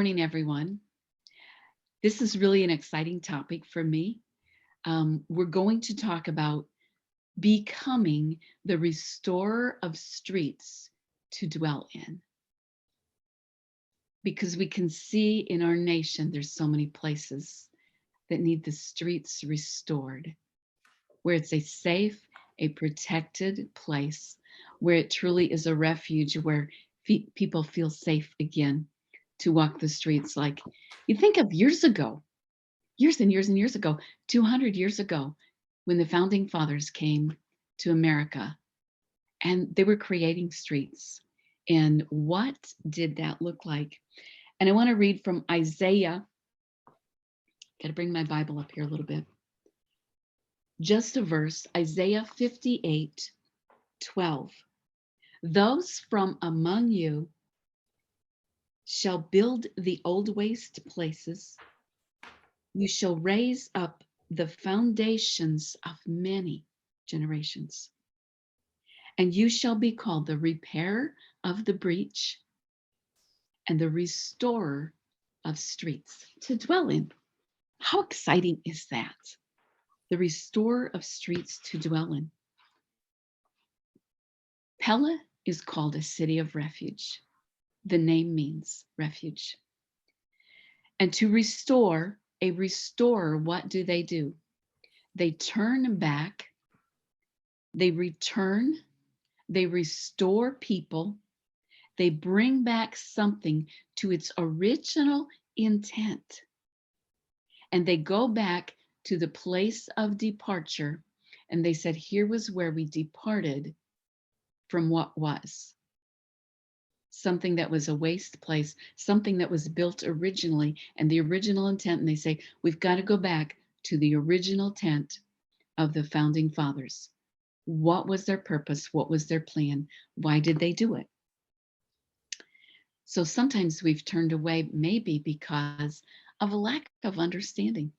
Morning, everyone. This is really an exciting topic for me. We're going to talk about becoming the restorer of streets to dwell in. Because we can see in our nation, there's so many places that need the streets restored, where it's a safe, a protected place, where it truly is a refuge, where people feel safe again to walk the streets. Like you think of years ago, years and years and years ago, 200 years ago, when the founding fathers came to America and they were creating streets. And what did that look like? And I want to read from Isaiah. Got to bring my Bible up here a little bit. Just a verse, Isaiah 58:12. Those from among you shall build the old waste places. You shall raise up the foundations of many generations, and you shall be called the repairer of the breach and the restorer of streets to dwell in. How exciting is that? The restorer of streets to dwell in. Pella is called a city of refuge. The name means refuge. And to restore, a restorer, what do? They turn back, they return, they restore people, they bring back something to its original intent. And they go back to the place of departure. And they said, here was where we departed from what was. Something that was a waste place, something that was built originally, and the original intent. And they say, we've got to go back to the original intent of the founding fathers. What was their purpose? What was their plan? Why did they do it? So sometimes we've turned away, maybe because of a lack of understanding.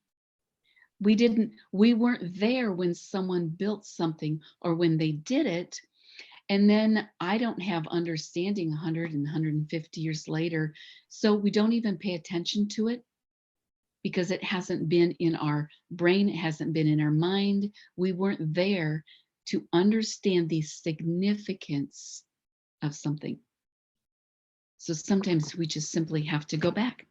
We weren't there when someone built something or when they did it. And then I don't have understanding 100 and 150 years later. So we don't even pay attention to it because it hasn't been in our brain. It hasn't been in our mind. We weren't there to understand the significance of something. So sometimes we just simply have to go back.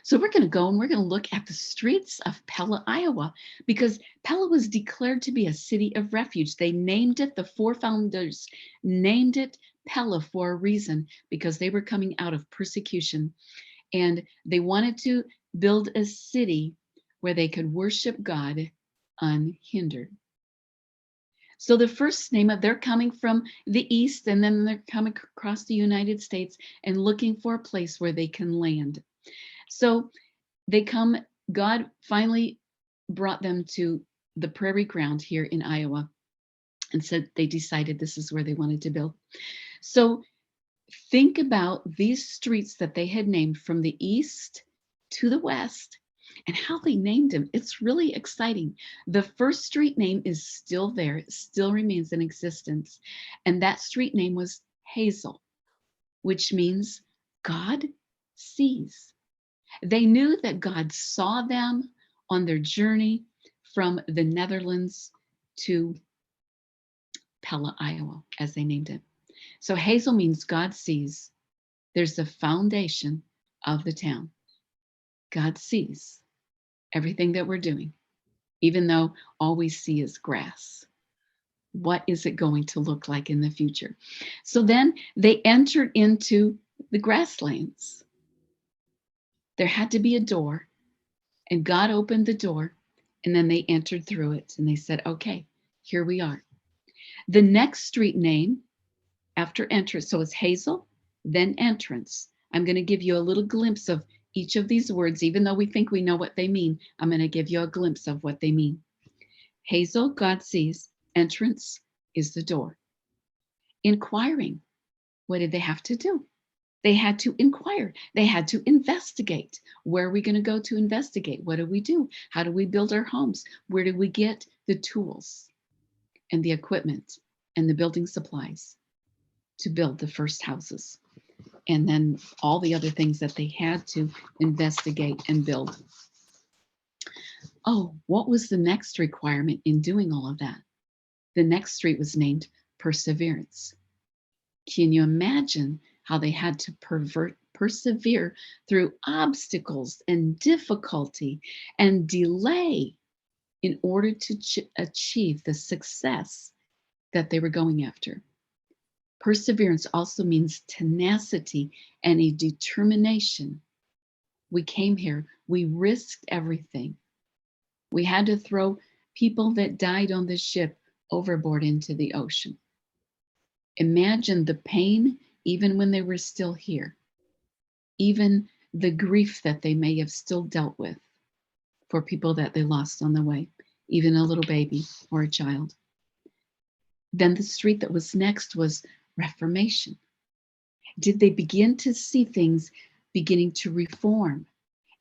So we're going to go and we're going to look at the streets of Pella, Iowa, because Pella was declared to be a city of refuge. They named it, the four founders named it Pella for a reason, because they were coming out of persecution and they wanted to build a city where they could worship God unhindered. So the first name they're coming from the east, and then they're coming across the United States and looking for a place where they can land. So they come, God finally brought them to the prairie ground here in Iowa and said they decided this is where they wanted to build. So think about these streets that they had named from the east to the west and how they named them. It's really exciting. The first street name is still there. It still remains in existence. And that street name was Hazel, which means God sees. They knew that God saw them on their journey from the Netherlands to Pella, Iowa, as they named it. So Hazel means God sees. There's the foundation of the town. God sees everything that we're doing, even though all we see is grass. What is it going to look like in the future? So then they entered into the grasslands. There had to be a door, and God opened the door, and then they entered through it, and they said, okay, here we are. The next street name after entrance, so it's Hazel, then entrance. I'm going to give you a little glimpse of each of these words, even though we think we know what they mean. I'm going to give you a glimpse of what they mean. Hazel, God sees. Entrance is the door. Inquiring, what did they have to do? They had to inquire. They had to investigate. Where are we going to go to investigate? What do we do? How do we build our homes? Where do we get the tools and the equipment and the building supplies to build the first houses? and then all the other things that they had to investigate and build. Oh, what was the next requirement in doing all of that? The next street was named Perseverance. Can you imagine how they had to persevere through obstacles and difficulty and delay in order to achieve the success that they were going after? Perseverance also means tenacity and a determination. We came here, we risked everything. We had to throw people that died on the ship overboard into the ocean. Imagine the pain even when they were still here, even the grief that they may have still dealt with for people that they lost on the way, even a little baby or a child. Then the street that was next was Reformation. Did they begin to see things beginning to reform?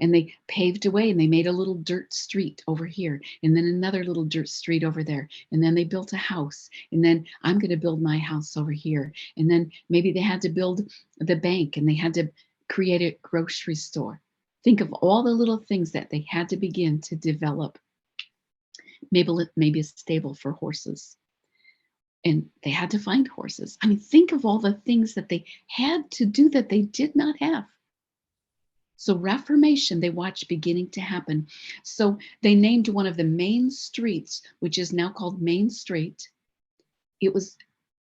And they paved a way and they made a little dirt street over here and then another little dirt street over there. And then they built a house. And then I'm going to build my house over here. And then maybe they had to build the bank and they had to create a grocery store. Think of all the little things that they had to begin to develop. Maybe a stable for horses. And they had to find horses. I mean, think of all the things that they had to do that they did not have. So Reformation, they watched beginning to happen. So they named one of the main streets, which is now called Main Street. It was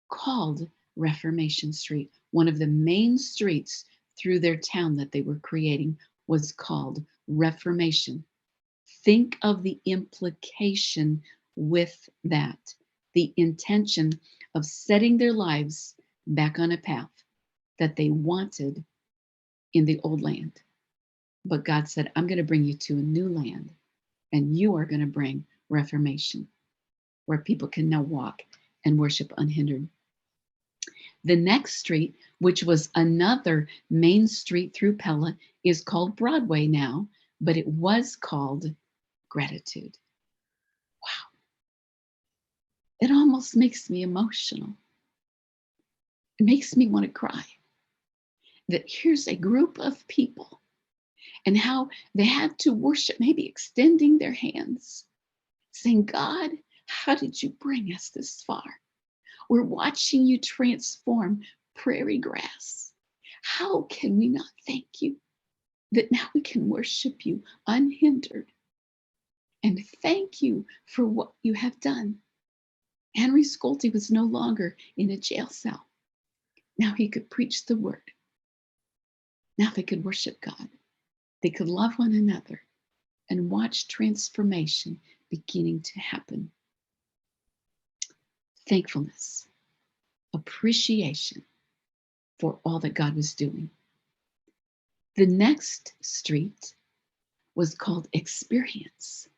called Reformation Street. One of the main streets through their town that they were creating was called Reformation. Think of the implication with that, the intention of setting their lives back on a path that they wanted in the old land. But God said, I'm going to bring you to a new land, and you are going to bring reformation, where people can now walk and worship unhindered. The next street, which was another main street through Pella, is called Broadway now, but it was called Gratitude. Wow. It almost makes me emotional. It makes me want to cry. That here's a group of people and how they had to worship, maybe extending their hands, saying, God, how did you bring us this far? We're watching you transform prairie grass. How can we not thank you that now we can worship you unhindered? And thank you for what you have done. Henry Scolte was no longer in a jail cell. Now he could preach the word. Now they could worship God. They could love one another and watch transformation beginning to happen. Thankfulness, appreciation for all that God was doing. The next street was called Experience.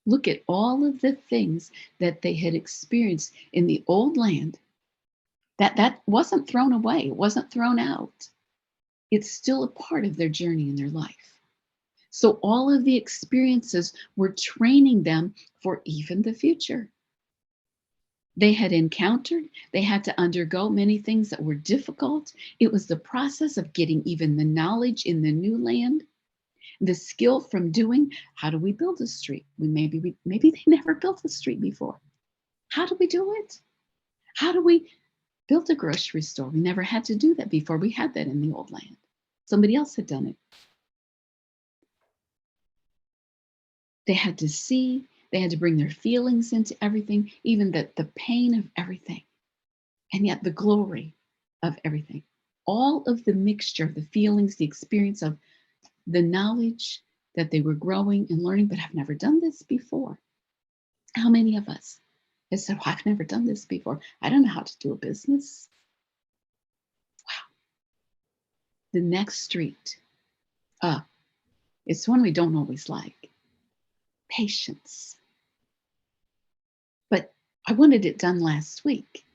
Look at all of the things that they had experienced in the old land. That wasn't thrown away, it wasn't thrown out. It's still a part of their journey in their life. So all of the experiences were training them for even the future. They had encountered, they had to undergo many things that were difficult. It was the process of getting even the knowledge in the new land, the skill from doing, how do we build a street? Maybe they never built a street before. How do we do it? How do we build a grocery store? We never had to do that before. We had that in the old land. Somebody else had done it. They had to see, they had to bring their feelings into everything, even the pain of everything, and yet the glory of everything. All of the mixture of the feelings, the experience of the knowledge that they were growing and learning, but I've never done this before. How many of us have said, well, I've never done this before. I don't know how to do a business. Wow. The next street, it's one we don't always like. Patience. But I wanted it done last week.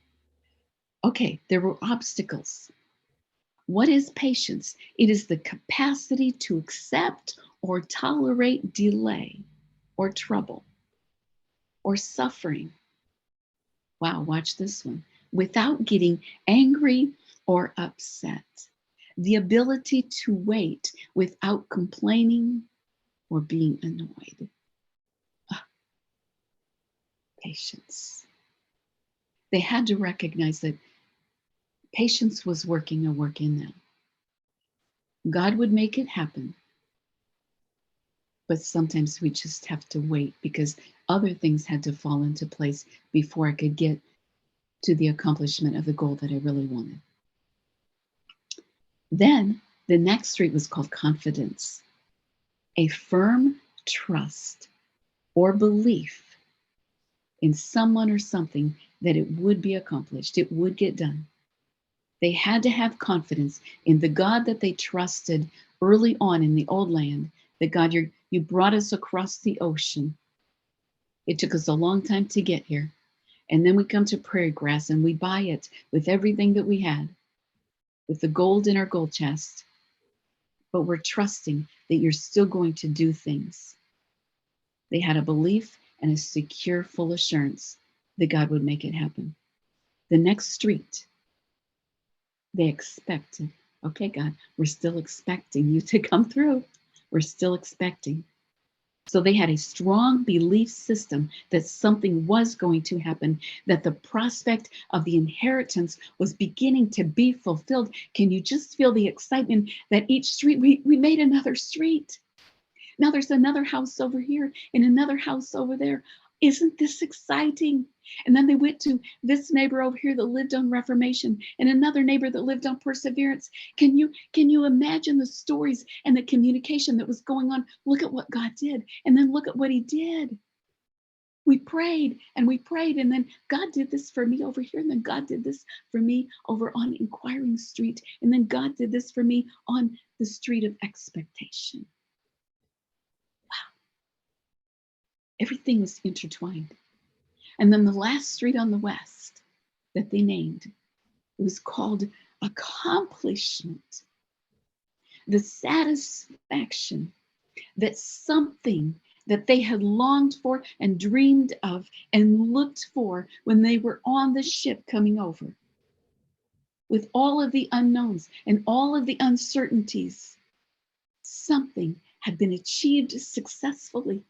Okay, there were obstacles. What is patience? It is the capacity to accept or tolerate delay or trouble or suffering. Wow, watch this one. Without getting angry or upset. The ability to wait without complaining or being annoyed. Ah, patience. They had to recognize that patience was working a work in them. God would make it happen, but sometimes we just have to wait because other things had to fall into place before I could get to the accomplishment of the goal that I really wanted. Then the next street was called confidence, a firm trust or belief in someone or something that it would be accomplished, it would get done. They had to have confidence in the God that they trusted early on in the old land, that God, you brought us across the ocean. It took us a long time to get here. And then we come to prairie grass and we buy it with everything that we had, with the gold in our gold chest. But we're trusting that you're still going to do things. They had a belief and a secure, full assurance that God would make it happen. The next street, they expected, okay, God, we're still expecting you to come through. We're still expecting. So they had a strong belief system that something was going to happen, that the prospect of the inheritance was beginning to be fulfilled. Can you just feel the excitement that each street, we made another street. Now there's another house over here and another house over there. Isn't this exciting? And then they went to this neighbor over here that lived on Reformation and another neighbor that lived on Perseverance. Can you imagine the stories and the communication that was going on? Look at what God did, and then look at what he did. We prayed and we prayed, and then God did this for me over here, and then God did this for me over on Inquiring Street, and then God did this for me on the street of expectation. Everything was intertwined. And then the last street on the west that they named, it was called accomplishment. The satisfaction that something that they had longed for and dreamed of and looked for when they were on the ship coming over, with all of the unknowns and all of the uncertainties, something had been achieved successfully.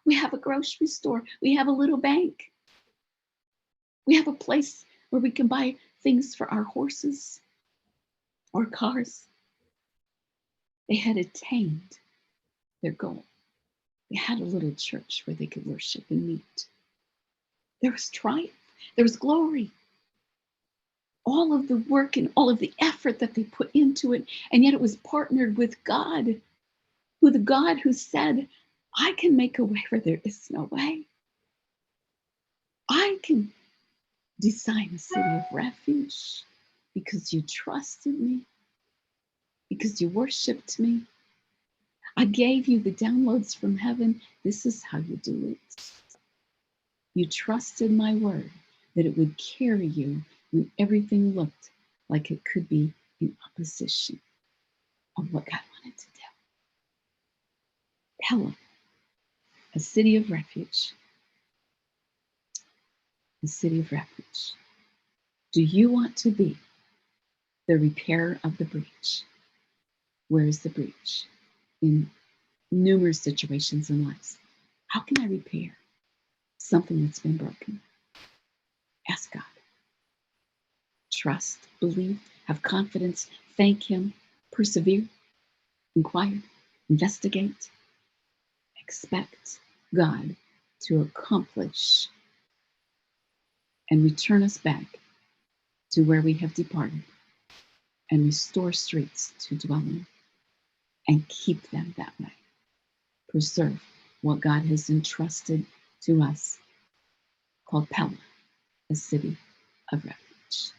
We have a grocery store. We have a little bank. We have a place where we can buy things for our horses or cars. They had attained their goal. They had a little church where they could worship and meet. There was triumph. There was glory. All of the work and all of the effort that they put into it, and yet it was partnered with God, the God who said, I can make a way where there is no way. I can design a city of refuge because you trusted me, because you worshiped me. I gave you the downloads from heaven. This is how you do it. You trusted my word that it would carry you when everything looked like it could be in opposition of what God wanted to do. Pella, a city of refuge. A city of refuge. Do you want to be the repairer of the breach? Where is the breach? In numerous situations in life. How can I repair something that's been broken? Ask God. Trust, believe, have confidence, thank him, persevere, inquire, investigate, expect God to accomplish and return us back to where we have departed and restore streets to dwell in and keep them that way. Preserve what God has entrusted to us, called Pella, a city of refuge.